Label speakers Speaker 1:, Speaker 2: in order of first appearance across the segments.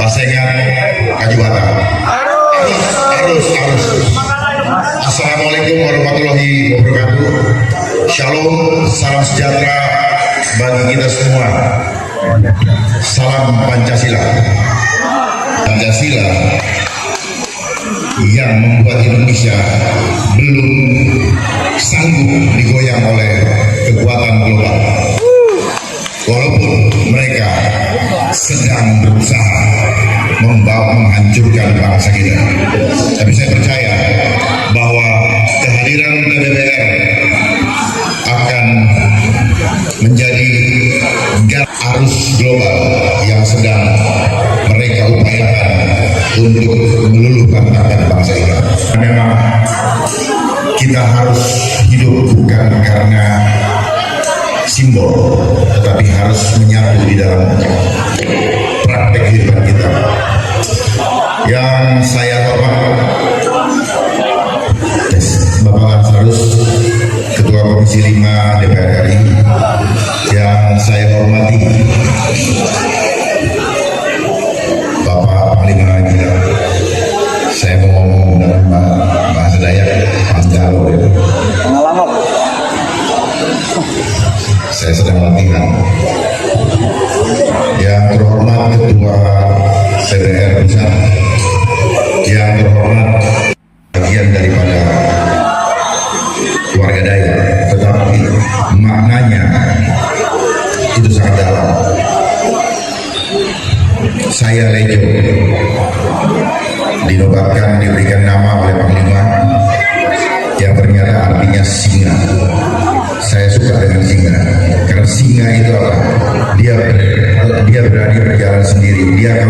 Speaker 1: Pasengan Kajuwata. Harus. Assalamualaikum warahmatullahi wabarakatuh. Shalom, salam sejahtera bagi kita semua. Salam Pancasila. Pancasila yang membuat Indonesia belum sanggup digoyang oleh kekuatan global. Walaupun mereka sedang berusaha menghancurkan bangsa kita, tapi saya percaya bahwa kehadiran PBBR akan menjadi arus global yang sedang mereka upayakan untuk meluluhkan bangsa kita. Memang kita harus hidup bukan karena simbol, tetapi harus menyatu di dalam praktek kehidupan kita. Yang saya hormati Bapak Ansarus, Ketua Komisi 5 DPR RI. Yang saya hormati Bapak Panglima kita. Saya mau ngomong dalam bahasa Dayak, Panjalo ya. Saya sedang latihan. Yang terhormat Ketua PBR Pusat, yang terhormat bagian daripada warga Dayak, tetapi maknanya itu sangat dalam. Saya Lejo, dinobatkan, diberikan nama oleh Panglima yang ternyata artinya singa. Saya suka dengan singa karena singa itu apa? Dia berani berjalan sendiri. Dia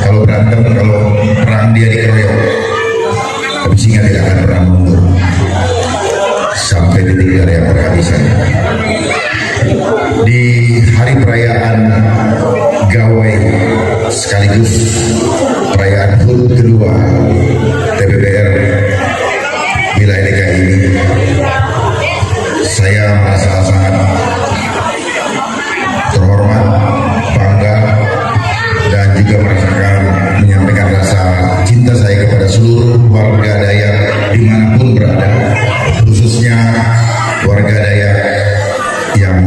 Speaker 1: kalau berantem, kalau perang dia dikeroyok. Tapi singa tidak akan pernah mundur sampai titik darah yang berhabisan. Di hari perayaan Gawai sekaligus perayaan HUT kedua TPBR wilayah DKI ini, saya merasa sangat terhormat, bangga, dan juga merasakan menyampaikan rasa cinta saya kepada seluruh warga Dayak dimanapun berada, khususnya warga Dayak yang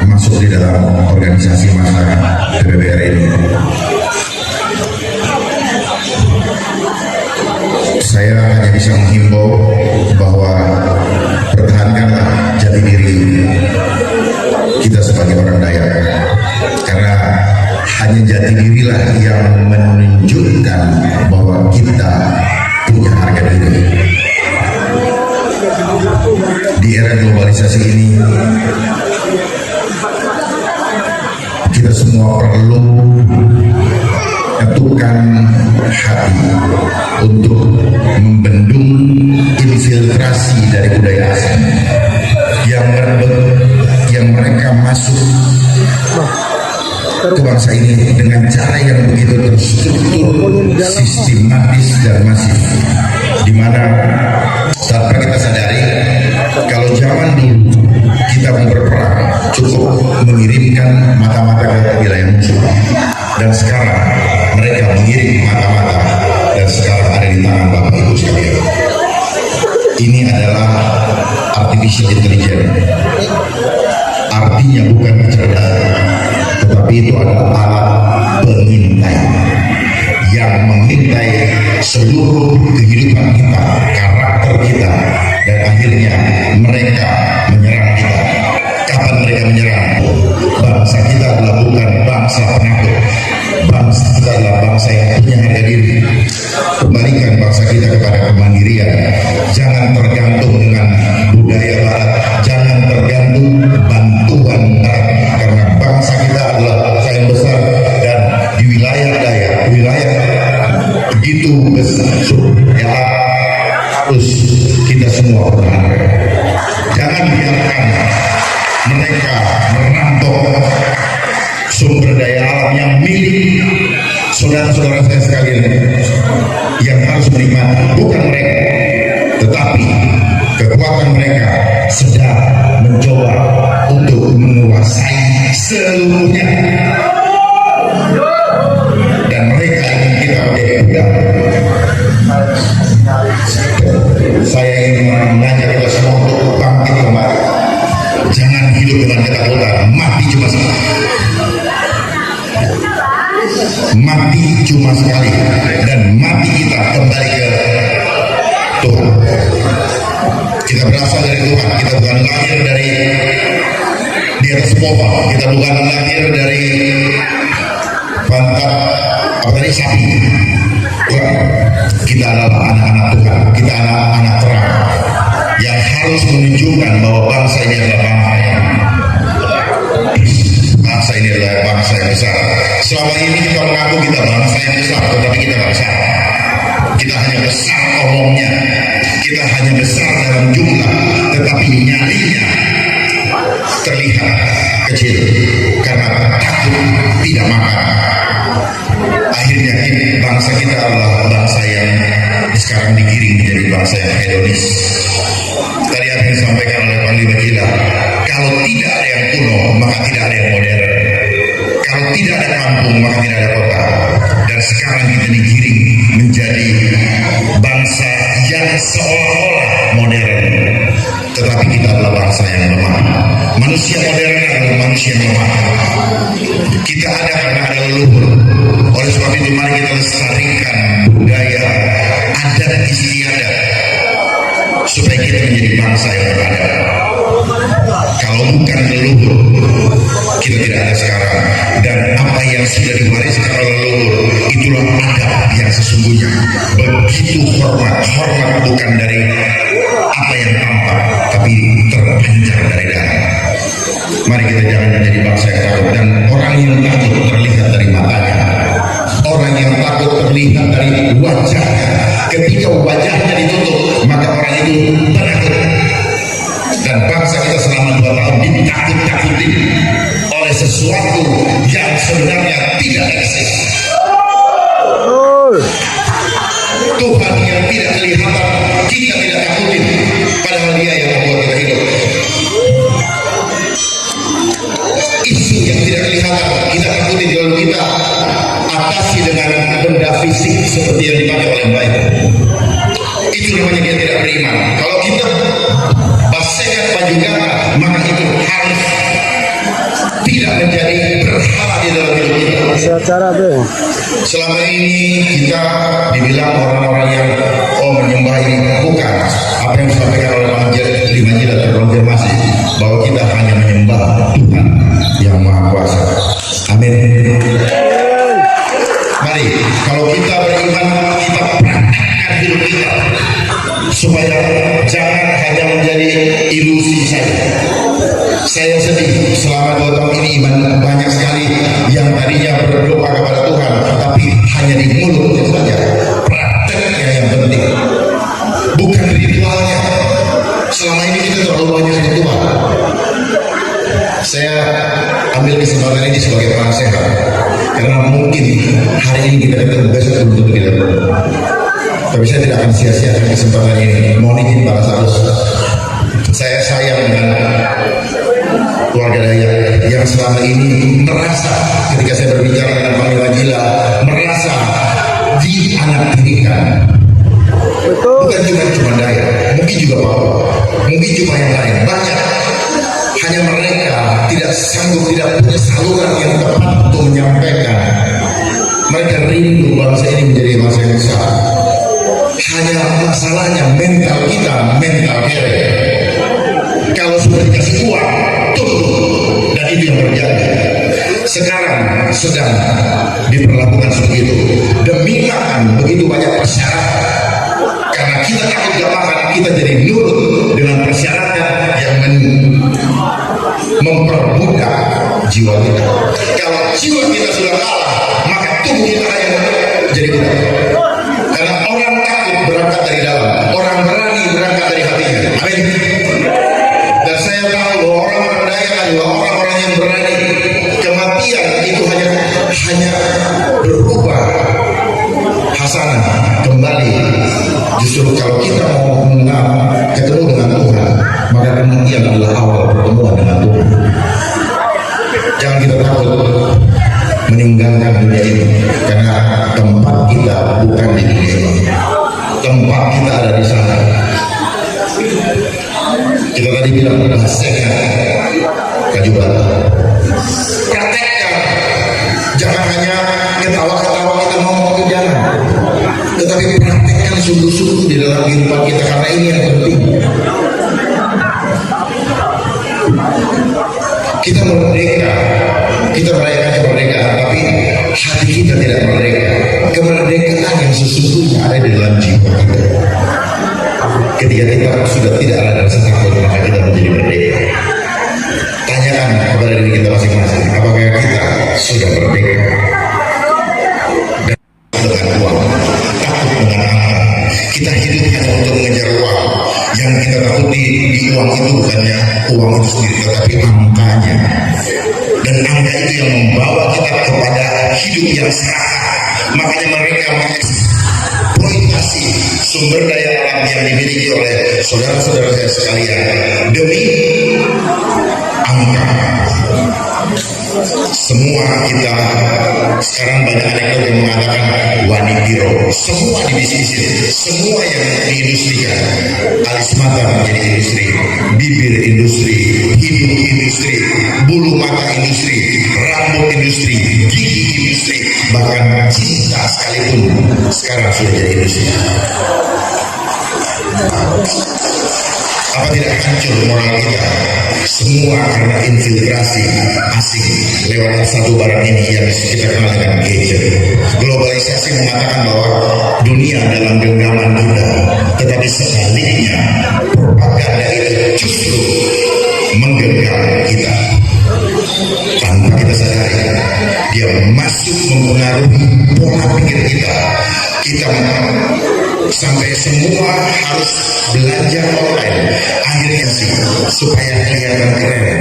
Speaker 1: masuk di dalam organisasi massa PBBR ini. Saya hanya bisa menghimbau bahwa pertahankanlah jati diri kita sebagai orang Dayak, karena hanya jati dirilah yang menunjukkan bahwa kita punya harga diri. Di era globalisasi ini, kita semua perlu ketukan hati untuk membendung infiltrasi dari budaya asing yang mereka masuk ke bangsa ini dengan cara yang begitu terstruktur, sistematis dan masif, di mana tanpa kita sadari, kalau zaman dulu kita mau berperang cukup mengirimkan mata-mata ke wilayah musuh, dan sekarang mereka mengirim mata-mata dan sekarang ada di tangan Bapak Ibu sekalian. Ini adalah artificial intelligence. Artinya bukan kecerdasan, tetapi itu adalah alat pengintai yang mengintai seluruh kehidupan kita, karakter kita, dan akhirnya mereka menyerang kita. Kapan mereka menyerang? Bangsa kita adalah bukan bangsa penakut. Bangsa kita adalah bangsa yang punya harga diri. Kembalikan bangsa kita kepada kemandirian. Jangan tergantung dengan budaya barat. Jangan tergantung bantuan barat. Karena bangsa kita adalah bangsa yang besar, dan di wilayah Dayak, wilayah begitu besar, ya harus kita semua berharap. Jangan biarkan mereka merampok sumber daya alam yang milik saudara-saudara saya sekalian, yang harus menikmati bukan mereka, tetapi kekuatan mereka sedang mencoba untuk menguasai seluruhnya. Dan mati cuma sekali, dan mati kita kembali ke Tuhan. Kita berasal dari Tuhan, kita bukan lahir dari di atas pohon, kita bukan lahir dari pantat sapi. Bukan. Kita adalah anak-anak Tuhan, kita anak-anak terang yang harus menunjukkan bahwa bangsa ini adalah bangsa ini adalah bangsa yang besar. Selama ini kita mengaku kita bangsa yang besar, tetapi kita nggak besar. Kita hanya besar omongnya, kita hanya besar dalam jumlah, tetapi nyalinya terlihat kecil karena takut tidak makan. Akhirnya bangsa kita adalah bangsa yang sekarang digiring menjadi bangsa yang hedonis. Tadi apa yang disampaikan oleh Panglima Gila, kalau tidak ada yang kuno maka tidak ada yang modern. Kalau tidak ada kampung maka tidak ada kota. Dan sekarang kita digiring menjadi bangsa yang seolah-olah modern, tetapi kita adalah bangsa yang lemah. Manusia modern adalah manusia yang lemah. Kita ada karena ada leluhur. Oleh sebab itu mari kita lestarikan budaya adat istiadat supaya kita menjadi bangsa yang beradab. Kalau bukan leluhur, kita tidak ada sekarang. Dan apa yang sudah diwariskan oleh leluhur, itulah adab yang sesungguhnya. Begitu hormat bukan dari apa yang tampak, tapi terpancar dari dalam. Mari kita jangan menjadi bangsa yang takut. Dan orang yang takut terlihat dari matanya, orang yang takut terlihat dari wajahnya. Ketika wajahnya ditutup, maka orang itu penakut. Dan bangsa kita selama 2 tahun ditakut-takutin oleh sesuatu yang sebenarnya tidak eksis. Tuhan yang tidak kelihatan, kita tidak takutin, padahal Dia yang membuat kita hidup. Isu yang tidak kelihatan kita takutin, lalu kita atasi dengan benda fisik seperti yang dipakai oleh baik. Itu namanya dia tidak beriman. Kalau kita basekan baju gagah, maka itu harus tidak menjadi berhala di dalam hidup kita. Selama ini kita dibilang orang-orang yang menyembah ini, bukan. Apa yang disampaikan oleh Panglima Gila terkonfirmasi bahwa kita hanya menyembah Tuhan yang Maha Kuasa. Amin. Mari, kalau kita beriman, kita praktekkan hidup kita supaya jangan hanya menjadi ilusi saja. Saya sedih selama 2 tahun ini iman banyak sekali yang tadinya berdoa kepada Tuhan, tapi hanya di mulutnya saja. Prakteknya yang penting, bukan ritualnya. Selama ini kita terlalu banyak ritual. Saya ambil kesempatan ini sebagai penasehat, karena mungkin hari ini kita ketemu, besok belum tentu kita ketemu. Tapi saya tidak akan sia-siakan kesempatan ini. Mohon izin para salus, saya sayang dengan keluarga Dayak yang selama ini merasa, ketika saya berbicara dengan Panglima Gila, merasa dianaktirikan. Bukan cuma Dayak, mungkin juga Papua, mungkin juga yang lain, banyak. Hanya mereka tidak sanggup, tidak punya saluran yang tepat untuk menyampaikan. Mereka rindu bangsa ini menjadi bangsa yang besar. Hanya masalahnya mental kita, mental kere. Kalau sudah dikasih uang, tutup. Dan itu yang terjadi. Sekarang sedang diperlakukan seperti itu. Demi makan begitu banyak persyaratan. Karena kita takut gak makan, kita jadi nurut dengan persyaratan yang memperbudak jiwa kita. Kalau jiwa kita sudah kalah, maka tubuh kita hanya jadi budak. Karena orang takut berangkat dari dalam, orang berani berangkat dari hatinya. Amin. Dan saya tahu bahwa orang berdaya adalah orang-orang yang berani. Kematian itu hanya berubah hasanah kembali. Justru kalau kita mau ketemu dengan Tuhan, maka kematian adalah awal pertemuan dengan Tuhan. Jangan kita takut meninggalkan dunia ini, karena tempat kita bukan di dunia ini. Tempat kita ada di sana. Kita tadi bilang bahasanya Kajubata. Praktekkan, jangan hanya ketawa kita ngomong itu jangan, tetapi praktekkan sungguh-sungguh di dalam kehidupan kita, karena ini yang penting. Kita merdeka, kita merayakan kemerdekaan, tapi hati kita tidak merdeka. Kemerdekaan yang sesungguhnya ada di dalam jiwa kita. Ketika kita sudah tidak ada rasa takut, maka kita menjadi merdeka. Tanyakan kepada diri kita masing-masing, apakah kita sudah merdeka? Dan dengan uang, takut dengan angka. Kita hidup hanya untuk mengejar uang. Yang kita takuti di uang itu bukannya uang itu sendiri, tetapi angkanya. Dan angka itu yang membawa kita kepada hidup yang serakah. Makanya mereka mengeksploitasi sumber daya alam yang dimiliki oleh saudara-saudara saya sekalian demi angka. Semua kita sekarang banyak anekdot yang mengatakan wanitiro, semua dibisnisin, semua yang diindustrikan. Alis mata menjadi industri, bibir industri, hidung industri, bulu mata industri, rambut industri, gigi industri, bahkan cinta sekalipun sekarang sudah jadi industri. Apa tidak hancur moral kita? Semua karena infiltrasi asing lewat satu barang ini yang kita kenal dengan gadget. Globalisasi mengatakan bahwa dunia dalam genggaman kita, tetapi sebaliknya propaganda itu justru menggenggam kita. Tanpa kita sadari, dia masuk mempengaruhi pola pikir kita. Kita sampai semua harus belanja online, akhirnya sih supaya kelihatan keren.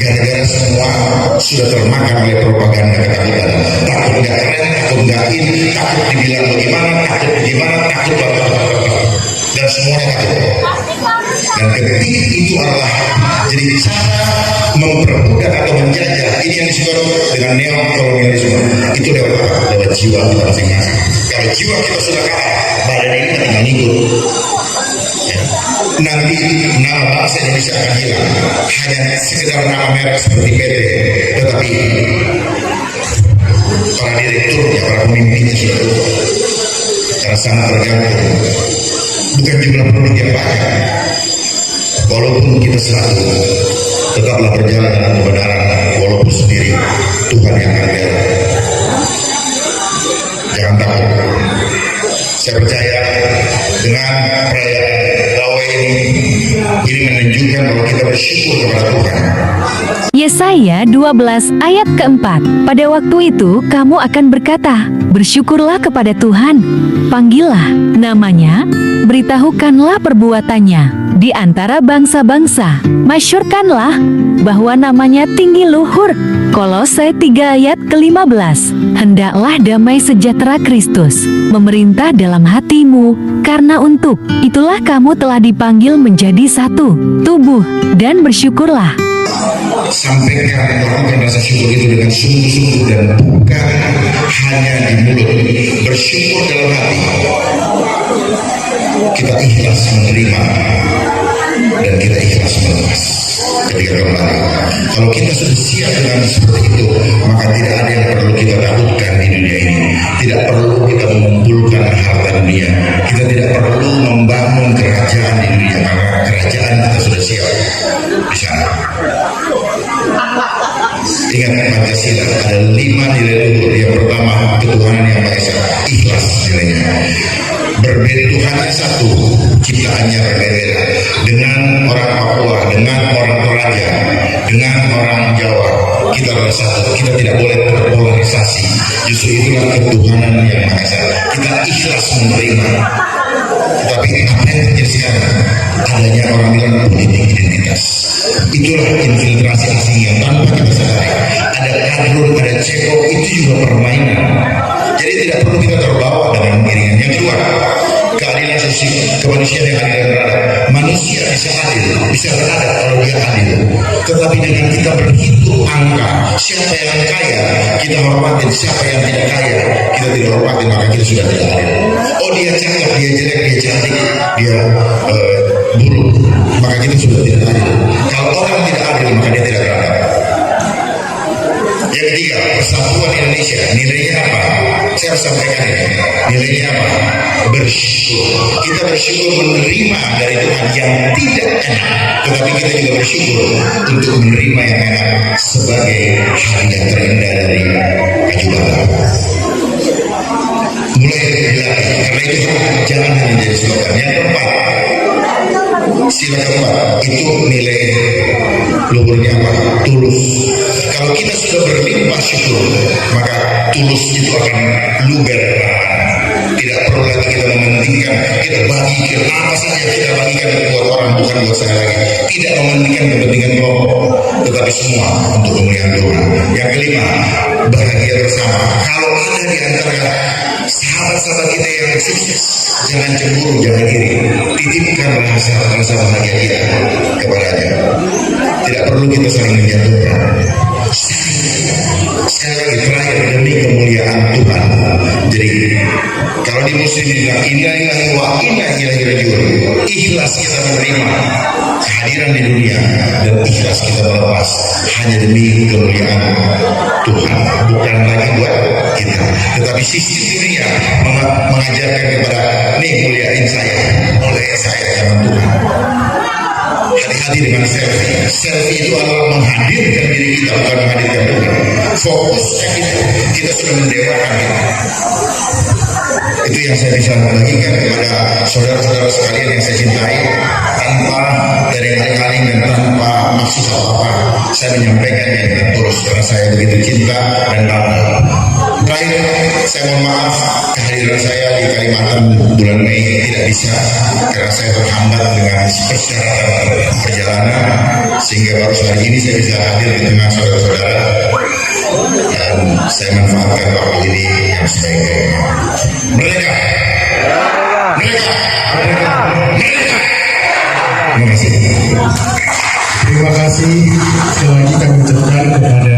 Speaker 1: Gara-gara semua sudah termakan oleh propaganda ketakutan. Takut nggak keren, takut nggak ini, takut dibilang bagaimana, takut bagaimana, takut dan semuanya takut. Dan ketika itu adalah jadi cara memperbudak atau menjajah. Ini yang disebut dengan neokolonialisme. Itu lewat jiwa kita masing-masing. Kalau jiwa kita sudah kalah, badan ini tinggal ngikut. Ya. Nanti nama bangsa Indonesia akan hilang. Hanya sekedar nama merek seperti PT, tetapi para direkturnya, para pemimpinnya sudah tutup. Karena sangat tergantung. Bukan jumlah penduduk yang banyak. Walaupun kita satu, tetaplah berjalan dalam kebenaran, walaupun sendiri Tuhan yang akan lihat. Jangan takut. Saya percaya dengan perayaan Gawai ini menunjukkan bahwa kita bersyukur kepada Tuhan.
Speaker 2: Yesaya 12 ayat keempat. Pada waktu itu kamu akan berkata, bersyukurlah kepada Tuhan, panggillah namanya, beritahukanlah perbuatannya di antara bangsa-bangsa, masyurkanlah bahwa namanya tinggi luhur. Kolose 3 ayat ke-15. Hendaklah damai sejahtera Kristus memerintah dalam hatimu, karena untuk itulah kamu telah dipanggil menjadi satu tubuh, dan bersyukurlah.
Speaker 1: Sampaikan melakukan rasa syukur itu dengan sungguh-sungguh dan bukan hanya di mulut. Bersyukur dalam hati. Kita ikhlas menerima dan kita ikhlas melepas ketika kembali. Kalau kita sudah siap dengan seperti itu, maka tidak ada yang perlu kita takutkan di dunia ini. Tidak perlu kita mengumpulkan harta dunia. Kita tidak perlu membangun kerajaan di dunia, karena kerajaan kita sudah siap di sana. Ingat Pancasila, ada 5 nilai luhur. Yang pertama, ketuhanan yang Maha Esa, ikhlas nilainya. Berbeda Tuhan yang satu, ciptaannya berbeda. Dengan orang Papua, dengan orang Toraja, dengan orang Jawa, kita adalah satu. Kita tidak boleh terpolarisasi. Justru itulah ketuhanan yang Maha Esa. Kita ikhlas menerima. Tapi apa yang terjadi sekarang? Adanya orang bilang politik identitas. Itulah infiltrasi asing yang tanpa kita sadari. Ada kadrun, ada ceko, itu juga permainan. Jadi tidak perlu kita terbawa dengan iringan. Yang kedua, keadilan sosial, kemanusiaan yang adil dan beradab. Manusia bisa adil, bisa beradab kalau dia adil. Tetapi dengan kita berhitung angka, siapa yang kaya kita hormatin, siapa yang tidak kaya kita tidak hormatin, maka kita sudah tidak adil. Oh, dia cakep, dia jelek, dia cantik, dia buruk, maka kita sudah tidak adil. Kalau orang tidak adil, maka dia tidak beradab. Yang Yang ketiga, persatuan Indonesia. Nilainya apa? Saya harus sampaikan ini. Nilainya apa? Bersyukur. Kita bersyukur menerima dari Tuhan yang tidak enak, tetapi kita juga bersyukur untuk menerima yang enak sebagai hadiah terindah dari kejujuran. Mulai dilatih. Karena itu jangan hanya jadi slogan. Yang keempat, sila keempat itu nilai luhurnya apa? Tulus. Kalau kita sudah berlimpah syukur, maka tulus itu akan luber. Tidak perlu lagi kita mementingkan, kita bagikan apa saja kita bagikan buat orang, bukan buat saya lagi. Tidak mementingkan kepentingan kelompok, tetapi semua untuk kemuliaan Tuhan. Yang kelima, bahagia bersama. Kalau ada di antara sahabat-sahabat kita yang sukses, jangan cemburu, jangan iri. Titipkan rasa bahagia kita kepadanya. Tidak perlu kita saling menjatuhkan. Sekali lagi terakhir, demi kemuliaan Tuhan. Jadi kalau di muslim bilang innalillahi wa inna ilaihi raji'un, ikhlas kita menerima kehadiran di dunia dan ikhlas kita melepas hanya demi kemuliaan Tuhan, bukan lagi buat kita. Tetapi sisi dunia mengajarkan kepada nih muliain saya, oleh saya sama Tuhan. Hati-hati dengan selfie. Selfie itu adalah menghadirkan diri kita, bukan menghadirkan Tuhan. Fokusnya kita sudah mendewakan kita. Itu yang saya bisa bagikan kepada saudara-saudara sekalian yang saya cintai, tanpa dari aling-aling dan tanpa maksud apa-apa. Saya menyampaikannya dengan tulus karena saya begitu cinta dan bangga. Terakhir, saya mohon maaf kehadiran saya di Kalimantan bulan Mei tidak bisa karena saya terhambat dengan persyaratan perjalanan, sehingga baru hari ini saya bisa hadir di tengah saudara-saudara dan saya manfaatkan waktu ini yang sebaik-baiknya. Mereka. Terima kasih.
Speaker 3: Terima kasih sekali lagi kami ucapkan kepada